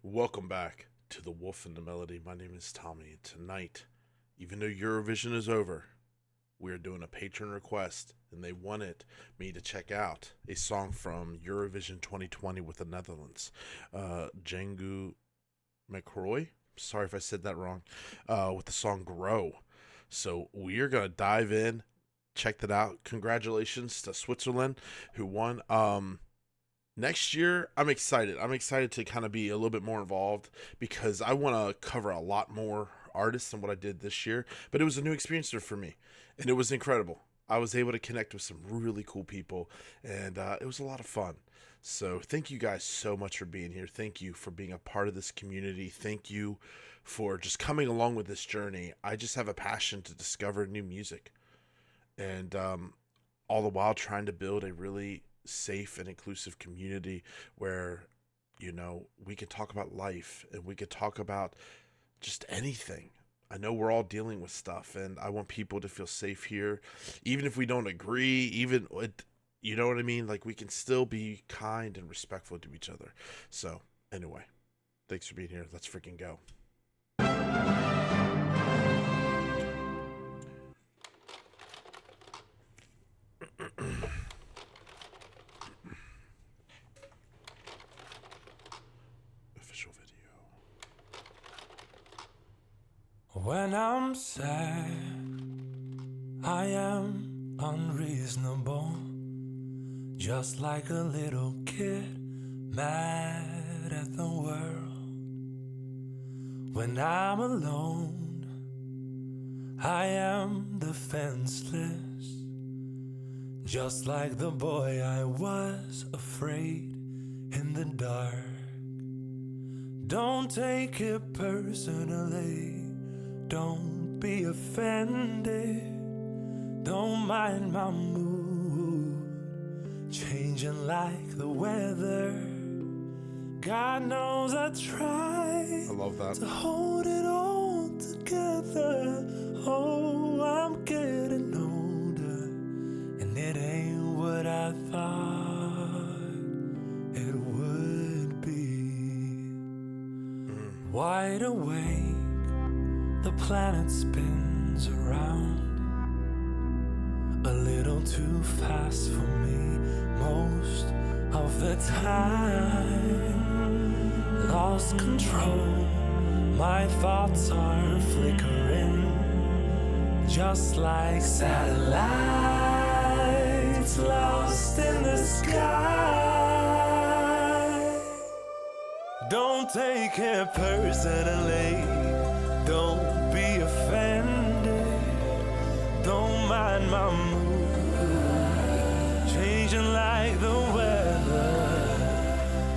Welcome back to The Wolf and the Melody. My name is Tommy, and tonight, even though Eurovision is over, we are doing a patron request, and they wanted me to check out a song from Eurovision 2020 with the Netherlands. Jeangu, Macrooy, sorry if I said that wrong, with the song Grow. So we are going to dive in, check that out. Congratulations to Switzerland, who won. Next year, I'm excited. I'm excited to kind of be a little bit more involved because I want to cover a lot more artists than what I did this year. But it was a new experience for me, and it was incredible. I was able to connect with some really cool people, and it was a lot of fun. So, thank you guys so much for being here. Thank you for being a part of this community. Thank you for just coming along with this journey. I just have a passion to discover new music, and all the while trying to build a really safe and inclusive community where we can talk about life and we could talk about just anything. I know we're all dealing with stuff, and I want people to feel safe here, even if we don't agree, even you know what I mean, like we can still be kind and respectful to each other. So anyway, thanks for being here. Let's freaking go. Official video. When I'm sad, I am unreasonable, just like a little kid mad at the world. When I'm alone, I am defenseless, just like the boy I was afraid in the dark. Don't take it personally, don't be offended. Don't mind my mood changing like the weather. God knows I try love that. to hold it all together. Oh, I'm getting older, and it ain't what I thought it would be. Wide awake, the planet spins around a little too fast for me most of the time. Lost control, my thoughts are flickering, just like satellites lost in the sky. Don't take it personally, don't be offended. Don't mind my mood changing like the weather.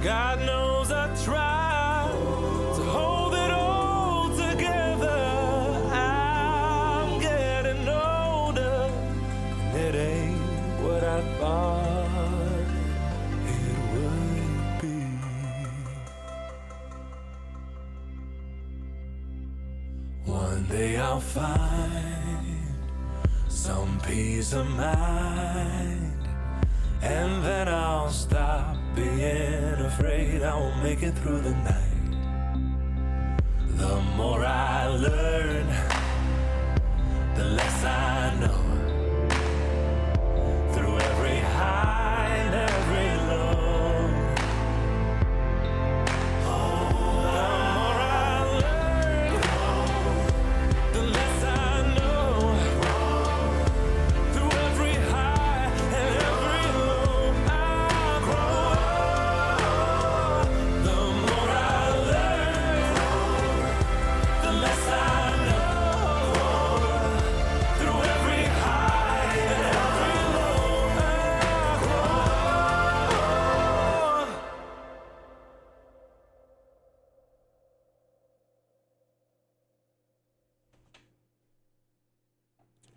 God knows I try to hold it all together. I'm getting older, and it ain't what I thought it would be. One day I'll find some peace of mind, and then I'll stop being afraid I won't make it through the night. The more I learn, the less I know. Through every high and every low, the more I learn, the less I know. Through every high and every low, I grow. The more I learn, the less I know. Through every high and every low, I grow.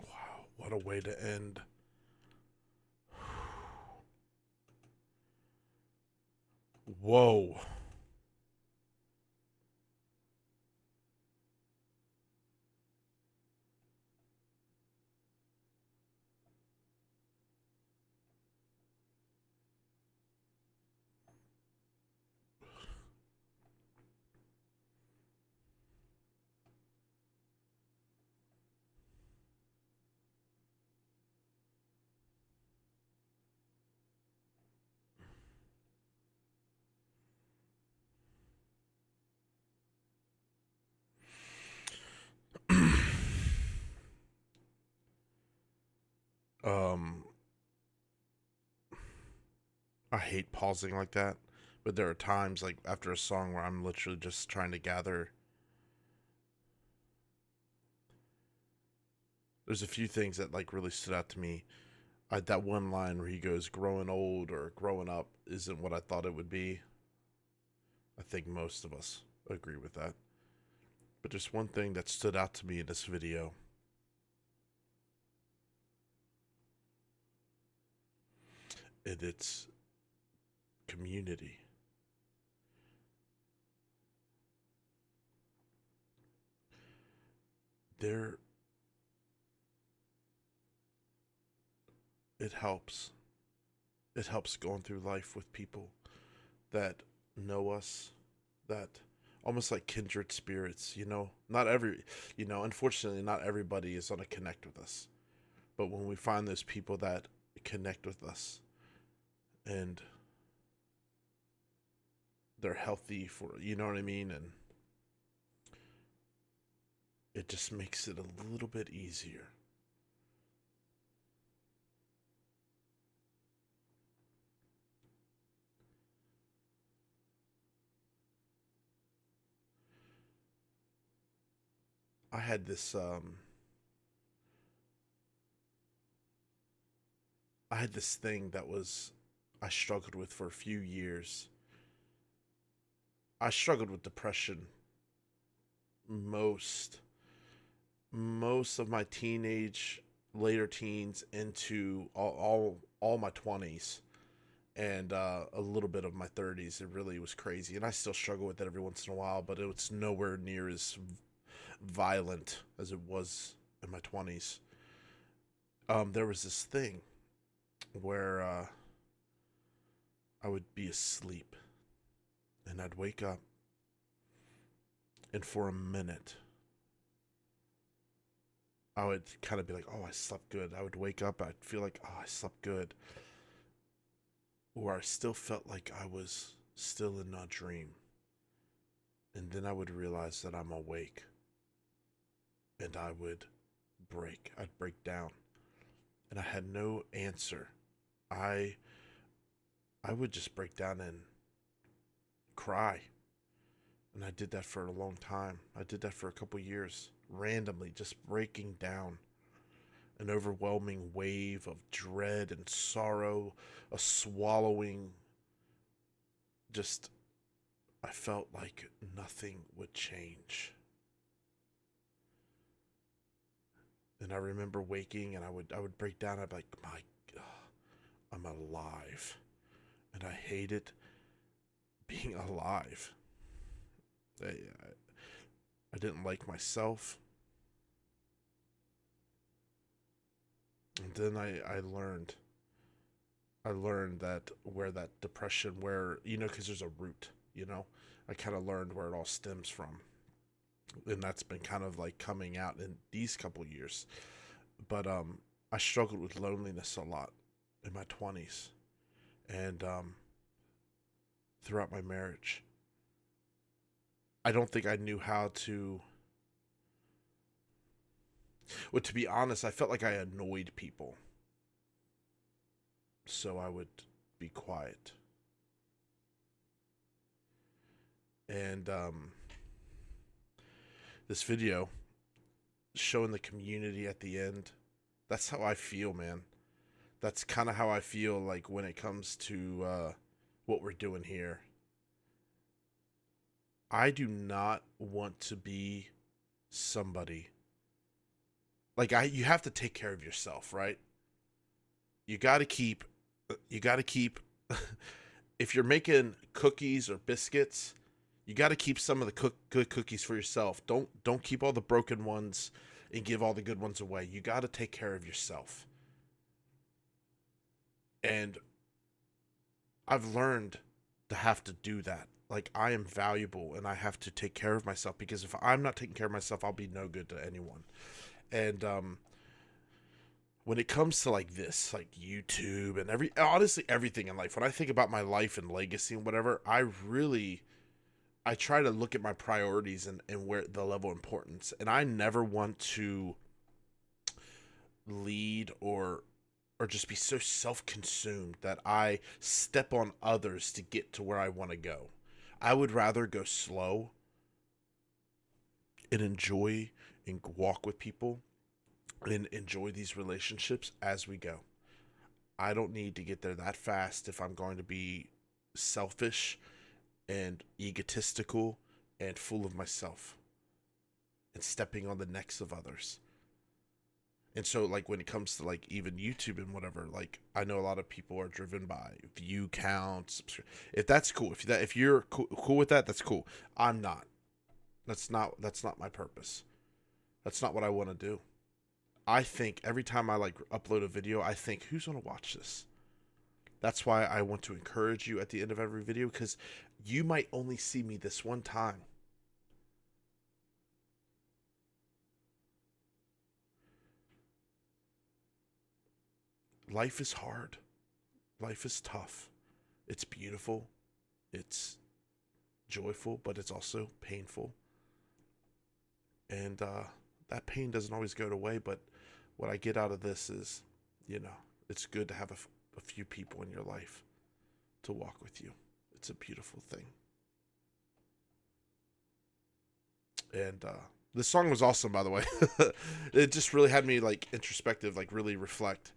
Wow, what a way to end. Whoa. I hate pausing like that, but there are times like after a song where I'm literally just trying to gather. There's a few things that like really stood out to me. That one line where he goes, "Growing old or growing up isn't what I thought it would be." I think most of us agree with that. But there's one thing that stood out to me in this video. And it's community. There, it helps. It helps going through life with people that know us, that almost like kindred spirits, you know? Not every, unfortunately, not everybody is going to connect with us. But when we find those people that connect with us and they're healthy for, you know what I mean? And it just makes it a little bit easier. I had this thing that was I struggled with for a few years. I struggled with depression most of my teenage, later teens into all my 20s and a little bit of my 30s. It really was crazy, and I still struggle with it every once in a while, but it's nowhere near as violent as it was in my 20s. There was this thing where I would be asleep and I'd wake up, and for a minute I would kind of be like, oh, I slept good. I would wake up, I'd feel like, oh, I slept good. Or I still felt like I was still in a dream. And then I would realize that I'm awake. And I'd break down. And I had no answer. I would just break down and cry. And I did that for a long time. I did that for a couple years, randomly, just breaking down. An overwhelming wave of dread and sorrow, a swallowing. Just, I felt like nothing would change. And I remember waking, and I would break down. I'd be like, my God, I'm alive. And I hated being alive. I didn't like myself. And then I learned that where that depression, where, because there's a root, I kind of learned where it all stems from. And that's been kind of like coming out in these couple years. But I struggled with loneliness a lot in my 20s and throughout my marriage. I don't think I knew how to. Well, to be honest, I felt like I annoyed people. So I would be quiet. And this video showing the community at the end, that's how I feel, man. That's kind of how I feel like when it comes to what we're doing here. I do not want to be somebody like you have to take care of yourself, right? You got to keep if you're making cookies or biscuits, you got to keep some of the good cookies for yourself. Don't keep all the broken ones and give all the good ones away. You got to take care of yourself. And I've learned to have to do that. Like, I am valuable and I have to take care of myself, because if I'm not taking care of myself, I'll be no good to anyone. And when it comes to like this, like YouTube and honestly everything in life, when I think about my life and legacy and whatever, I try to look at my priorities and where the level of importance. And I never want to lead or or just be so self-consumed that I step on others to get to where I want to go. I would rather go slow and enjoy and walk with people and enjoy these relationships as we go. I don't need to get there that fast if I'm going to be selfish and egotistical and full of myself and stepping on the necks of others. And so, like, when it comes to, like, even YouTube and whatever, like, I know a lot of people are driven by view counts. If that's cool, if you're cool with that, that's cool. I'm not. That's not my purpose. That's not what I want to do. I think every time I, like, upload a video, I think, who's going to watch this? That's why I want to encourage you at the end of every video, because you might only see me this one time. Life is hard. Life is tough. It's beautiful. It's joyful, but it's also painful. And that pain doesn't always go away, but what I get out of this is, it's good to have a few people in your life to walk with you. It's a beautiful thing. And this song was awesome, by the way. It just really had me, like, introspective, like, really reflect.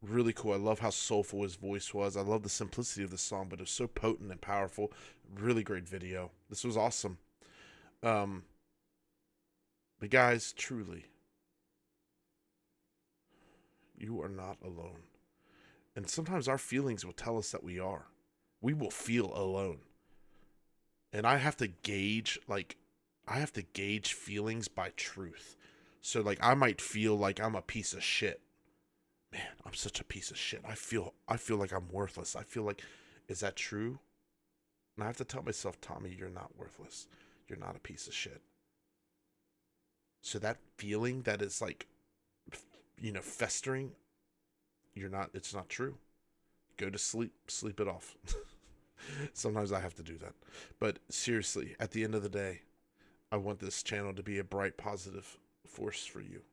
Really cool. I love how soulful his voice was. I love the simplicity of the song, but it was so potent and powerful. Really great video. This was awesome. But guys, truly, you are not alone. And sometimes our feelings will tell us that we are. We will feel alone. And I have to gauge feelings by truth. So, like, I might feel like I'm a piece of shit. Man, I'm such a piece of shit. I feel like I'm worthless. I feel like, is that true? And I have to tell myself, Tommy, you're not worthless. You're not a piece of shit. So that feeling that is, like, festering, it's not true. Go to sleep it off. Sometimes I have to do that. But seriously, at the end of the day, I want this channel to be a bright, positive force for you.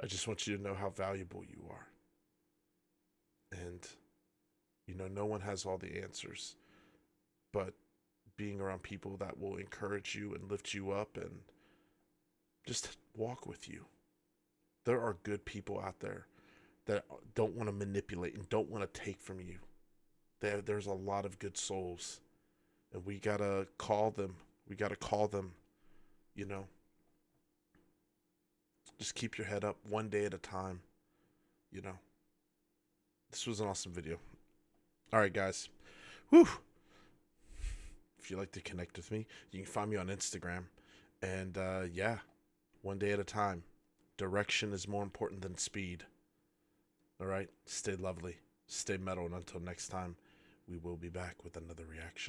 I just want you to know how valuable you are. And, no one has all the answers. But being around people that will encourage you and lift you up and just walk with you. There are good people out there that don't want to manipulate and don't want to take from you. There's a lot of good souls. And we got to call them. Just keep your head up one day at a time. This was an awesome video. All right, guys. Whew. If you'd like to connect with me, you can find me on Instagram. And one day at a time. Direction is more important than speed. All right? Stay lovely. Stay metal. And until next time, we will be back with another reaction.